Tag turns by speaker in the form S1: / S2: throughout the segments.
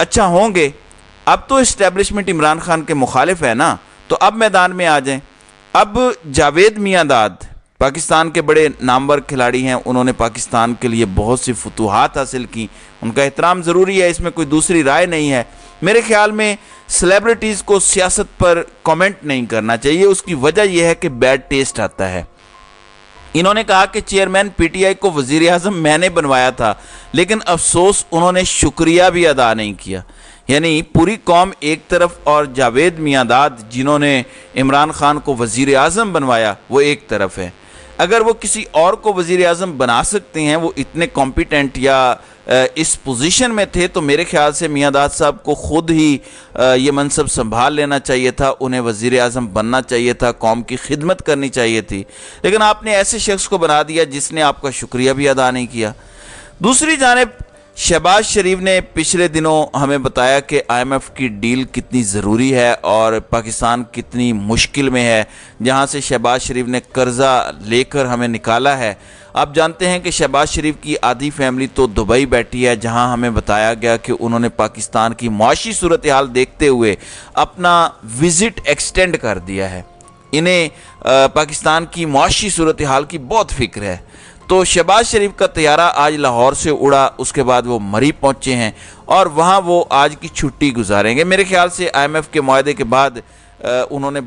S1: اچھا ہوں گے، اب تو اسٹیبلشمنٹ عمران خان کے مخالف ہے نا، تو اب میدان میں آ جائیں۔ اب جاوید میاں داد پاکستان کے بڑے نامور کھلاڑی ہیں، انہوں نے پاکستان کے لیے بہت سی فتوحات حاصل کی، ان کا احترام ضروری ہے، اس میں کوئی دوسری رائے نہیں ہے۔ میرے خیال میں سیلیبریٹیز کو سیاست پر کامنٹ نہیں کرنا چاہیے، اس کی وجہ یہ ہے کہ بیڈ ٹیسٹ آتا ہے۔ انہوں نے کہا کہ چیئرمین پی ٹی آئی کو وزیر اعظم میں نے بنوایا تھا، لیکن افسوس انہوں نے شکریہ بھی ادا نہیں کیا۔ یعنی پوری قوم ایک طرف اور جاوید میاں داد جنہوں نے عمران خان کو وزیر اعظم بنوایا وہ ایک طرف ہے۔ اگر وہ کسی اور کو وزیر اعظم بنا سکتے ہیں، وہ اتنے کمپیٹنٹ یا اس پوزیشن میں تھے، تو میرے خیال سے میاں داد صاحب کو خود ہی یہ منصب سنبھال لینا چاہیے تھا، انہیں وزیر اعظم بننا چاہیے تھا، قوم کی خدمت کرنی چاہیے تھی، لیکن آپ نے ایسے شخص کو بنا دیا جس نے آپ کا شکریہ بھی ادا نہیں کیا۔ دوسری جانب شہباز شریف نے پچھلے دنوں ہمیں بتایا کہ آئی ایم ایف کی ڈیل کتنی ضروری ہے اور پاکستان کتنی مشکل میں ہے، جہاں سے شہباز شریف نے قرضہ لے کر ہمیں نکالا ہے۔ آپ جانتے ہیں کہ شہباز شریف کی آدھی فیملی تو دبئی بیٹھی ہے، جہاں ہمیں بتایا گیا کہ انہوں نے پاکستان کی معاشی صورتحال دیکھتے ہوئے اپنا وزٹ ایکسٹینڈ کر دیا ہے۔ انہیں پاکستان کی معاشی صورتحال کی بہت فکر ہے۔ تو شہباز شریف کا طیارہ آج لاہور سے اڑا، اس کے بعد وہ مری پہنچے ہیں اور وہاں وہ آج کی چھٹی گزاریں گے۔ میرے خیال سے آئی ایم ایف کے معاہدے کے بعد انہوں نے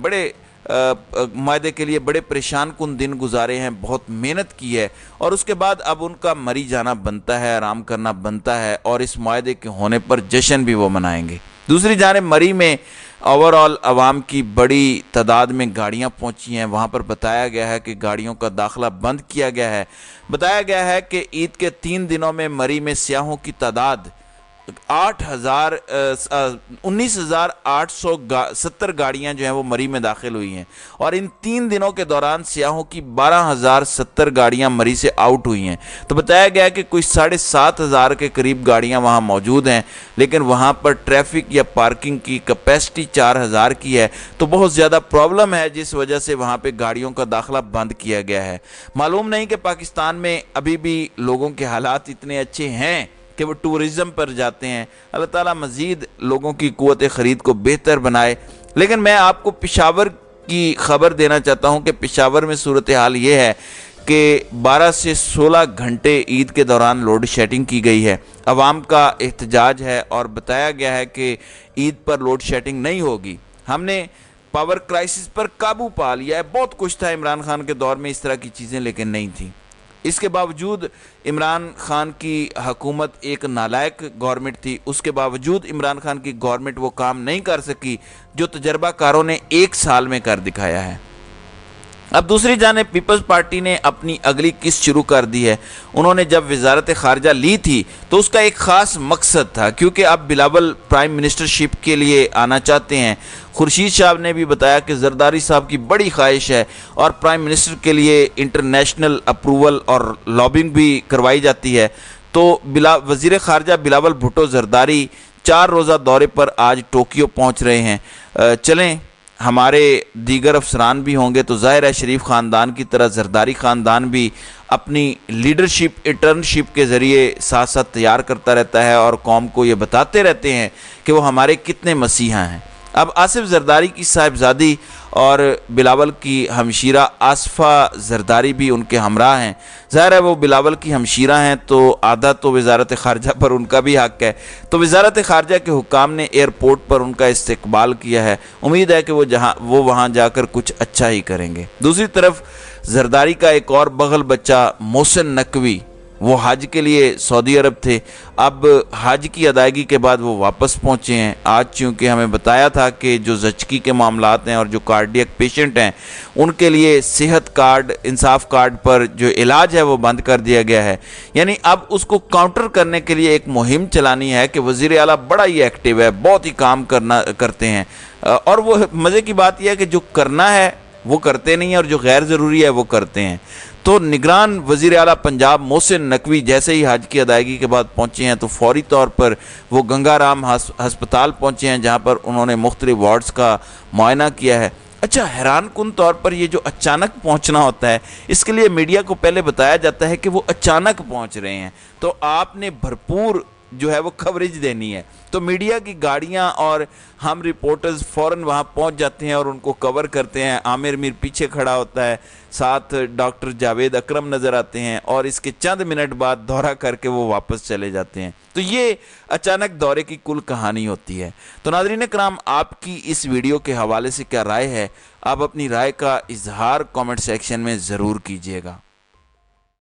S1: معاہدے کے لیے بڑے پریشان کن دن گزارے ہیں، بہت محنت کی ہے، اور اس کے بعد اب ان کا مری جانا بنتا ہے، آرام کرنا بنتا ہے، اور اس معاہدے کے ہونے پر جشن بھی وہ منائیں گے۔ دوسری جانب مری میں اوورال عوام کی بڑی تعداد میں گاڑیاں پہنچی ہیں، وہاں پر بتایا گیا ہے کہ گاڑیوں کا داخلہ بند کیا گیا ہے۔ بتایا گیا ہے کہ عید کے 3 دنوں میں مری میں سیاحوں کی تعداد 19,870 گاڑیاں جو ہیں وہ مری میں داخل ہوئی ہیں، اور ان 3 دنوں کے دوران سیاحوں کی 12,070 گاڑیاں مری سے آؤٹ ہوئی ہیں۔ تو بتایا گیا کہ کوئی 7,500 کے قریب گاڑیاں وہاں موجود ہیں، لیکن وہاں پر ٹریفک یا پارکنگ کی کیپیسٹی 4,000 کی ہے، تو بہت زیادہ پرابلم ہے، جس وجہ سے وہاں پہ گاڑیوں کا داخلہ بند کیا گیا ہے۔ معلوم نہیں کہ پاکستان میں ابھی بھی لوگوں کے حالات اتنے اچھے ہیں کہ وہ ٹورزم پر جاتے ہیں۔ اللہ تعالیٰ مزید لوگوں کی قوت خرید کو بہتر بنائے۔ لیکن میں آپ کو پشاور کی خبر دینا چاہتا ہوں کہ پشاور میں صورتحال یہ ہے کہ 12 سے 16 گھنٹے عید کے دوران لوڈ شیڈنگ کی گئی ہے۔ عوام کا احتجاج ہے اور بتایا گیا ہے کہ عید پر لوڈ شیڈنگ نہیں ہوگی۔ ہم نے پاور کرائسس پر قابو پا لیا ہے۔ بہت کچھ تھا عمران خان کے دور میں اس طرح کی چیزیں، لیکن نہیں تھیں۔ اس کے باوجود عمران خان کی حکومت ایک نالائق گورنمنٹ تھی، اس کے باوجود عمران خان کی گورنمنٹ وہ کام نہیں کر سکی جو تجربہ کاروں نے 1 سال میں کر دکھایا ہے۔ اب دوسری جانب پیپلز پارٹی نے اپنی اگلی قسط شروع کر دی ہے۔ انہوں نے جب وزارت خارجہ لی تھی تو اس کا ایک خاص مقصد تھا، کیونکہ اب بلاول پرائم منسٹرشپ کے لیے آنا چاہتے ہیں۔ خورشید صاحب نے بھی بتایا کہ زرداری صاحب کی بڑی خواہش ہے اور پرائم منسٹر کے لیے انٹرنیشنل اپروول اور لابنگ بھی کروائی جاتی ہے۔ تو وزیر خارجہ بلاول بھٹو زرداری 4 روزہ دورے پر آج ٹوکیو پہنچ رہے ہیں۔ چلیں ہمارے دیگر افسران بھی ہوں گے تو ظاہر ہے شریف خاندان کی طرح زرداری خاندان بھی اپنی لیڈرشپ انٹرنشپ کے ذریعے ساتھ ساتھ تیار کرتا رہتا ہے اور قوم کو یہ بتاتے رہتے ہیں کہ وہ ہمارے کتنے مسیحا ہیں۔ اب آصف زرداری کی صاحبزادی اور بلاول کی ہمشیرہ آصفہ زرداری بھی ان کے ہمراہ ہیں۔ ظاہر ہے وہ بلاول کی ہمشیرہ ہیں تو آدھا تو وزارت خارجہ پر ان کا بھی حق ہے، تو وزارت خارجہ کے حکام نے ایئرپورٹ پر ان کا استقبال کیا ہے۔ امید ہے کہ وہ وہاں جا کر کچھ اچھا ہی کریں گے۔ دوسری طرف زرداری کا ایک اور بغل بچہ محسن نقوی، وہ حج کے لیے سعودی عرب تھے، اب حج کی ادائیگی کے بعد وہ واپس پہنچے ہیں۔ آج چونکہ ہمیں بتایا تھا کہ جو زچگی کے معاملات ہیں اور جو کارڈیک پیشنٹ ہیں ان کے لیے صحت کارڈ، انصاف کارڈ پر جو علاج ہے وہ بند کر دیا گیا ہے، یعنی اب اس کو کاؤنٹر کرنے کے لیے ایک مہم چلانی ہے کہ وزیر اعلیٰ بڑا ہی ایکٹیو ہے، بہت ہی کام کرتے ہیں، اور وہ مزے کی بات یہ ہے کہ جو کرنا ہے وہ کرتے نہیں ہیں اور جو غیر ضروری ہے وہ کرتے ہیں۔ تو نگران وزیر اعلیٰ پنجاب محسن نقوی جیسے ہی حج کی ادائیگی کے بعد پہنچے ہیں تو فوری طور پر وہ گنگا رام ہسپتال پہنچے ہیں، جہاں پر انہوں نے مختلف وارڈز کا معائنہ کیا ہے۔ اچھا، حیران کن طور پر یہ جو اچانک پہنچنا ہوتا ہے، اس کے لیے میڈیا کو پہلے بتایا جاتا ہے کہ وہ اچانک پہنچ رہے ہیں، تو آپ نے بھرپور جو ہے وہ کوریج دینی ہے، تو میڈیا کی گاڑیاں اور ہم رپورٹرز فوراً وہاں پہنچ جاتے ہیں اور ان کو کور کرتے ہیں۔ عامر میر پیچھے کھڑا ہوتا ہے، ساتھ ڈاکٹر جاوید اکرم نظر آتے ہیں، اور اس کے چند منٹ بعد دورہ کر کے وہ واپس چلے جاتے ہیں۔ تو یہ اچانک دورے کی کل کہانی ہوتی ہے۔ تو ناظرین کرام، آپ کی اس ویڈیو کے حوالے سے کیا رائے ہے؟ آپ اپنی رائے کا اظہار کامنٹ سیکشن میں ضرور کیجیے گا۔